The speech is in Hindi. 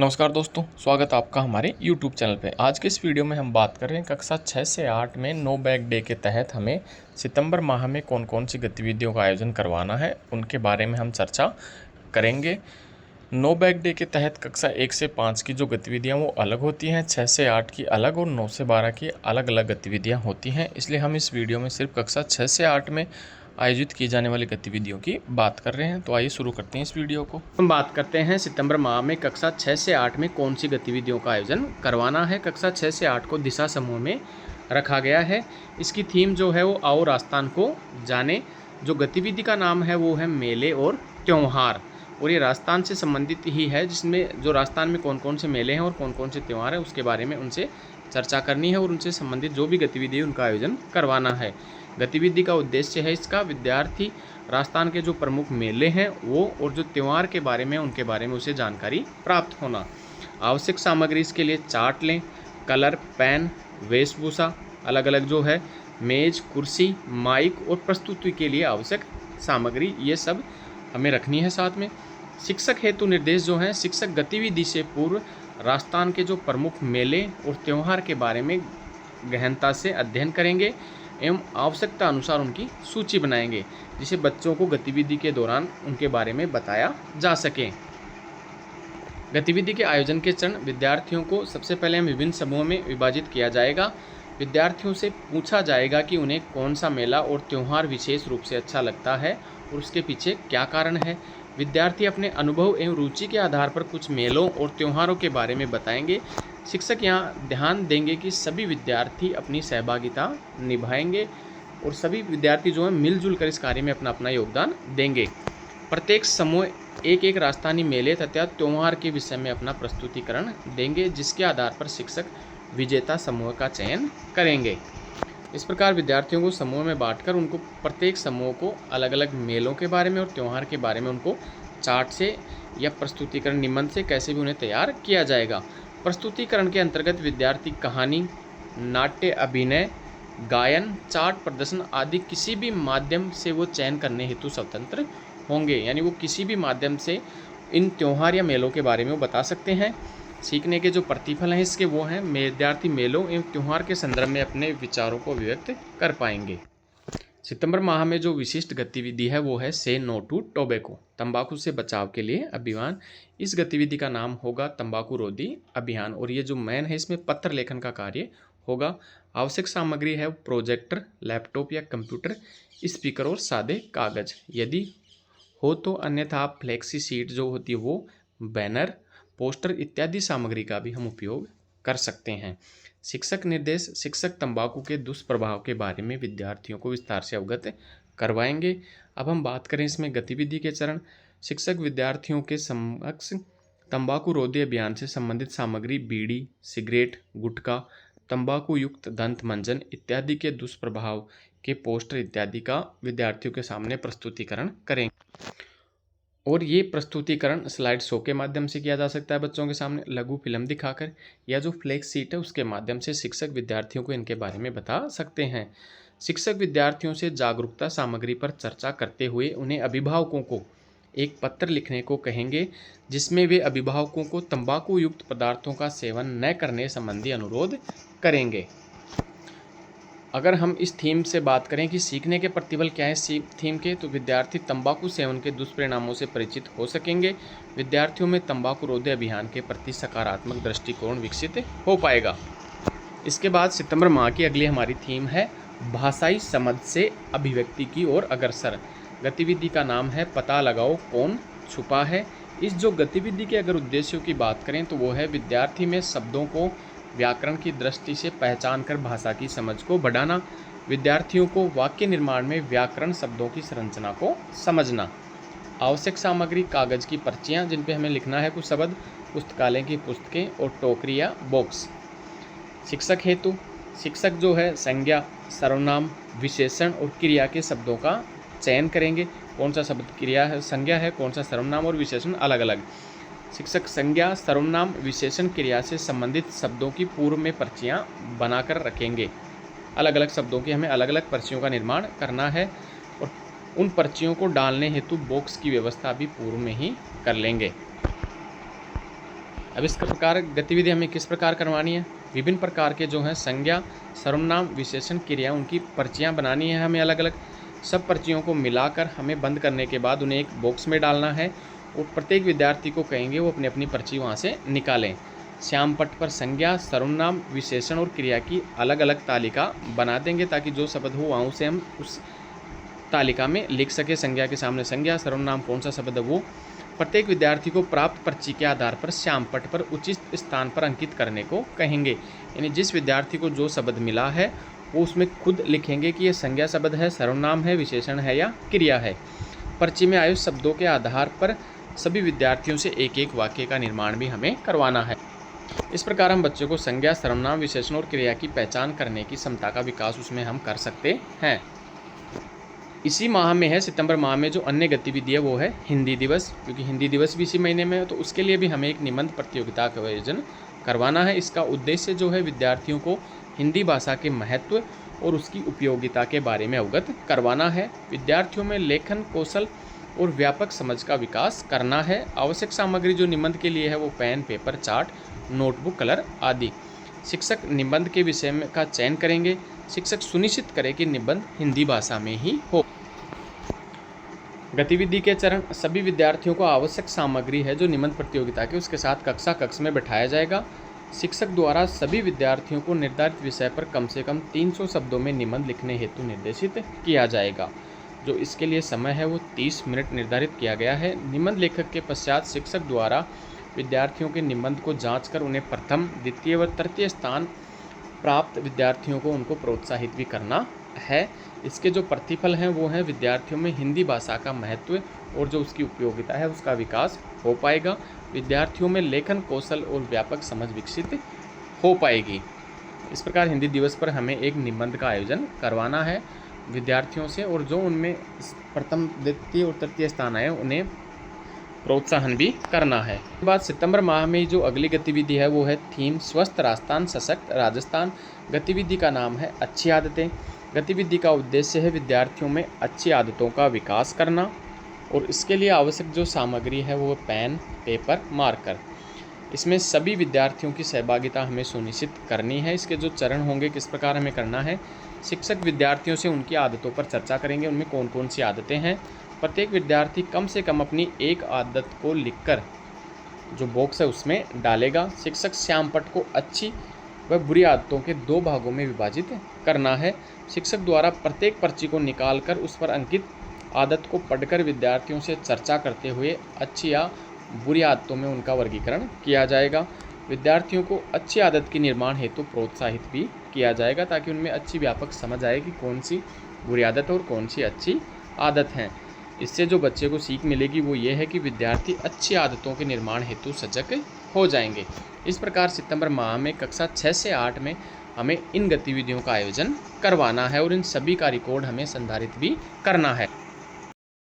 नमस्कार दोस्तों, स्वागत है आपका हमारे YouTube चैनल पे। आज के इस वीडियो में हम बात कर रहे हैं कक्षा 6 से 8 में नो बैग डे के तहत हमें सितंबर माह में कौन कौन सी गतिविधियों का आयोजन करवाना है, उनके बारे में हम चर्चा करेंगे। नो बैग डे के तहत कक्षा 1 से 5 की जो गतिविधियाँ वो अलग होती हैं, 6 से 8 की अलग और 9 से 12 की अलग अलग गतिविधियाँ होती हैं। इसलिए हम इस वीडियो में सिर्फ कक्षा 6 से 8 में आयोजित की जाने वाली गतिविधियों की बात कर रहे हैं। तो आइए शुरू करते हैं इस वीडियो को। हम बात करते हैं सितंबर माह में कक्षा 6 से 8 में कौन सी गतिविधियों का आयोजन करवाना है। कक्षा 6 से 8 को दिशा समूह में रखा गया है। इसकी थीम जो है वो आओ राजस्थान को जाने। जो गतिविधि का नाम है वो है मेले और त्यौहार, और ये राजस्थान से संबंधित ही है, जिसमें जो राजस्थान में कौन कौन से मेले हैं और कौन कौन से त्यौहार हैं उसके बारे में उनसे चर्चा करनी है और उनसे संबंधित जो भी गतिविधि है उनका आयोजन करवाना है। गतिविधि का उद्देश्य है इसका विद्यार्थी राजस्थान के जो प्रमुख मेले हैं वो और जो त्यौहार के बारे में उनके बारे में उसे जानकारी प्राप्त होना। आवश्यक सामग्री इसके लिए चार्ट लें, कलर, पेन, वेशभूषा, अलग अलग जो है मेज, कुर्सी, माइक और प्रस्तुति के लिए आवश्यक सामग्री, ये सब हमें रखनी है साथ में। शिक्षक हेतु निर्देश जो हैं, शिक्षक गतिविधि से पूर्व राजस्थान के जो प्रमुख मेले और त्यौहार के बारे में गहनता से अध्ययन करेंगे एवं आवश्यकता अनुसार उनकी सूची बनाएंगे, जिसे बच्चों को गतिविधि के दौरान उनके बारे में बताया जा सके। गतिविधि के आयोजन के चरण, विद्यार्थियों को सबसे पहले हम विभिन्न समूहों में विभाजित किया जाएगा। विद्यार्थियों से पूछा जाएगा कि उन्हें कौन सा मेला और त्यौहार विशेष रूप से अच्छा लगता है और उसके पीछे क्या कारण है। विद्यार्थी अपने अनुभव एवं रुचि के आधार पर कुछ मेलों और त्योहारों के बारे में बताएंगे। शिक्षक यहाँ ध्यान देंगे कि सभी विद्यार्थी अपनी सहभागिता निभाएंगे और सभी विद्यार्थी जो हैं मिलजुल कर इस कार्य में अपना अपना योगदान देंगे। प्रत्येक समूह एक एक राजस्थानी मेले तथा त्यौहार के विषय में अपना प्रस्तुतिकरण देंगे, जिसके आधार पर शिक्षक विजेता समूह का चयन करेंगे। इस प्रकार विद्यार्थियों को समूह में बांटकर उनको प्रत्येक समूह को अलग अलग मेलों के बारे में और त्यौहार के बारे में उनको चार्ट से या प्रस्तुतिकरण निबंध से कैसे भी उन्हें तैयार किया जाएगा। प्रस्तुतिकरण के अंतर्गत विद्यार्थी कहानी, नाट्य, अभिनय, गायन, चार्ट प्रदर्शन आदि किसी भी माध्यम से वो चयन करने हेतु स्वतंत्र होंगे, यानी वो किसी भी माध्यम से इन त्यौहार या मेलों के बारे में वो बता सकते हैं। सीखने के जो प्रतिफल हैं इसके वो हैं, विद्यार्थी मेलों एवं त्यौहार के संदर्भ में अपने विचारों को अभिव्यक्त कर पाएंगे। सितंबर माह में जो विशिष्ट गतिविधि है वो है से नो टू टोबैको, तंबाकू से बचाव के लिए अभियान। इस गतिविधि का नाम होगा तंबाकू रोधी अभियान, और ये जो मैन है इसमें पत्र लेखन का कार्य होगा। आवश्यक सामग्री है प्रोजेक्टर, लैपटॉप या कंप्यूटर, स्पीकर और सादे कागज यदि हो तो, अन्यथा आप फ्लेक्सी सीट जो होती है वो, बैनर, पोस्टर इत्यादि सामग्री का भी हम उपयोग कर सकते हैं। शिक्षक निर्देश, शिक्षक तंबाकू के दुष्प्रभाव के बारे में विद्यार्थियों को विस्तार से अवगत करवाएंगे। अब हम बात करें इसमें गतिविधि के चरण। शिक्षक विद्यार्थियों के समक्ष तंबाकू रोधी अभियान से संबंधित सामग्री, बीड़ी, सिगरेट, गुटखा, तंबाकू युक्त दंत मंजन इत्यादि के दुष्प्रभाव के पोस्टर इत्यादि का विद्यार्थियों के सामने प्रस्तुतिकरण करेंगे, और ये प्रस्तुतिकरण स्लाइड शो के माध्यम से किया जा सकता है बच्चों के सामने, लघु फिल्म दिखाकर, या जो फ्लेक्स सीट है उसके माध्यम से शिक्षक विद्यार्थियों को इनके बारे में बता सकते हैं। शिक्षक विद्यार्थियों से जागरूकता सामग्री पर चर्चा करते हुए उन्हें अभिभावकों को एक पत्र लिखने को कहेंगे, जिसमें वे अभिभावकों को तंबाकू युक्त पदार्थों का सेवन न करने संबंधी अनुरोध करेंगे। अगर हम इस थीम से बात करें कि सीखने के प्रतिफल क्या है इस थीम के, तो विद्यार्थी तंबाकू सेवन के दुष्परिणामों से परिचित हो सकेंगे। विद्यार्थियों में तंबाकू रोधी अभियान के प्रति सकारात्मक दृष्टिकोण विकसित हो पाएगा। इसके बाद सितंबर माह की अगली हमारी थीम है भाषाई समझ से अभिव्यक्ति की ओर अग्रसर। गतिविधि का नाम है पता लगाओ कौन छुपा है। इस जो गतिविधि के अगर उद्देश्यों की बात करें तो वो है विद्यार्थी में शब्दों को व्याकरण की दृष्टि से पहचान कर भाषा की समझ को बढ़ाना, विद्यार्थियों को वाक्य निर्माण में व्याकरण शब्दों की संरचना को समझना। आवश्यक सामग्री, कागज की पर्चियाँ जिन पे हमें लिखना है कुछ शब्द, पुस्तकालय की पुस्तकें और टोकरी या बॉक्स। शिक्षक हेतु, शिक्षक जो है संज्ञा, सर्वनाम, विशेषण और क्रिया के शब्दों का चयन करेंगे। कौन सा शब्द क्रिया है, संज्ञा है, कौन सा सर्वनाम और विशेषण अलग अलग। शिक्षक संज्ञा, सर्वनाम, विशेषण, क्रिया से संबंधित शब्दों की पूर्व में पर्चियाँ बनाकर रखेंगे। अलग अलग शब्दों की हमें अलग अलग पर्चियों का निर्माण करना है, और उन पर्चियों को डालने हेतु बॉक्स की व्यवस्था भी पूर्व में ही कर लेंगे। अब इस प्रकार गतिविधि हमें किस प्रकार करवानी है, विभिन्न प्रकार के जो हैं संज्ञा, सर्वनाम, विशेषण, क्रिया, उनकी पर्चियाँ बनानी है हमें अलग अलग। सब पर्चियों को मिलाकर हमें बंद करने के बाद उन्हें एक बॉक्स में डालना है और प्रत्येक विद्यार्थी को कहेंगे वो अपनी अपनी पर्ची वहाँ से निकालें। श्याम पट्ट पर संज्ञा, सर्वनाम, विशेषण और क्रिया की अलग अलग तालिका बना देंगे ताकि जो शब्द हो वहाँ से हम उस तालिका में लिख सके। संज्ञा के सामने संज्ञा, सर्वनाम कौन सा शब्द है वो। प्रत्येक विद्यार्थी को प्राप्त पर्ची के आधार पर श्याम पट्ट पर उचित स्थान पर अंकित करने को कहेंगे। यानी जिस विद्यार्थी को जो शब्द मिला है वो उसमें खुद लिखेंगे कि ये संज्ञा शब्द है, सर्वनाम है, विशेषण है या क्रिया है। पर्ची में आए शब्दों के आधार पर सभी विद्यार्थियों से एक एक वाक्य का निर्माण भी हमें करवाना है। इस प्रकार हम बच्चों को संज्ञा, सर्वनाम, विशेषण और क्रिया की पहचान करने की क्षमता का विकास उसमें हम कर सकते हैं। इसी माह में है, सितंबर माह में जो अन्य गतिविधि है वो है हिंदी दिवस, क्योंकि हिंदी दिवस भी इसी महीने में है, तो उसके लिए भी हमें एक निबंध प्रतियोगिता का आयोजन करवाना है। इसका उद्देश्य जो है विद्यार्थियों को हिंदी भाषा के महत्व और उसकी उपयोगिता के बारे में अवगत करवाना है। विद्यार्थियों में लेखन कौशल और व्यापक समझ का विकास करना है। आवश्यक सामग्री जो निबंध के लिए है वो pen, paper, chart, notebook, colour आदि। शिक्षक निबंध के विषय में का चयन करेंगे। शिक्षक सुनिश्चित करें कि निबंध हिंदी भाषा में ही हो। गतिविधि के चरण, सभी विद्यार्थियों को आवश्यक सामग्री है जो निबंध प्रतियोगिता के उसके साथ कक्ष में बैठाया जाएगा। शिक्षक द्वारा सभी विद्यार्थियों को निर्धारित विषय पर कम से कम 300 शब्दों में निबंध लिखने हेतु निर्देशित किया जाएगा। जो इसके लिए समय है वो 30 मिनट निर्धारित किया गया है। निबंध लेखक के पश्चात शिक्षक द्वारा विद्यार्थियों के निबंध को जांचकर उन्हें प्रथम, द्वितीय व तृतीय स्थान प्राप्त विद्यार्थियों को उनको प्रोत्साहित भी करना है। इसके जो प्रतिफल हैं वो हैं विद्यार्थियों में हिंदी भाषा का महत्व और जो उसकी उपयोगिता है उसका विकास हो पाएगा। विद्यार्थियों में लेखन कौशल और व्यापक समझ विकसित हो पाएगी। इस प्रकार हिंदी दिवस पर हमें एक निबंध का आयोजन करवाना है विद्यार्थियों से, और जो उनमें प्रथम, द्वितीय और तृतीय स्थान आए उन्हें प्रोत्साहन भी करना है। इसके बाद सितंबर माह में जो अगली गतिविधि है वो है थीम स्वस्थ राजस्थान, सशक्त राजस्थान। गतिविधि का नाम है अच्छी आदतें। गतिविधि का उद्देश्य है विद्यार्थियों में अच्छी आदतों का विकास करना, और इसके लिए आवश्यक जो सामग्री है वो पेन, पेपर, मार्कर। इसमें सभी विद्यार्थियों की सहभागिता हमें सुनिश्चित करनी है। इसके जो चरण होंगे किस प्रकार हमें करना है, शिक्षक विद्यार्थियों से उनकी आदतों पर चर्चा करेंगे, उनमें कौन कौन सी आदतें हैं। प्रत्येक विद्यार्थी कम से कम अपनी एक आदत को लिखकर जो बॉक्स है उसमें डालेगा। शिक्षक श्याम पट्ट को अच्छी व बुरी आदतों के 2 भागों में विभाजित करना है। शिक्षक द्वारा प्रत्येक पर्ची को निकालकर उस पर अंकित आदत को पढ़कर विद्यार्थियों से चर्चा करते हुए अच्छी या बुरी आदतों में उनका वर्गीकरण किया जाएगा। विद्यार्थियों को अच्छी आदत के निर्माण हेतु प्रोत्साहित भी किया जाएगा ताकि उनमें अच्छी व्यापक समझ आए कि कौन सी बुरी आदत और कौन सी अच्छी आदत है। इससे जो बच्चे को सीख मिलेगी वो ये है कि विद्यार्थी अच्छी आदतों के निर्माण हेतु सजग हो जाएंगे। इस प्रकार सितंबर माह में कक्षा 6 से 8 में हमें इन गतिविधियों का आयोजन करवाना है और इन सभी का रिकॉर्ड हमें संधारित भी करना है।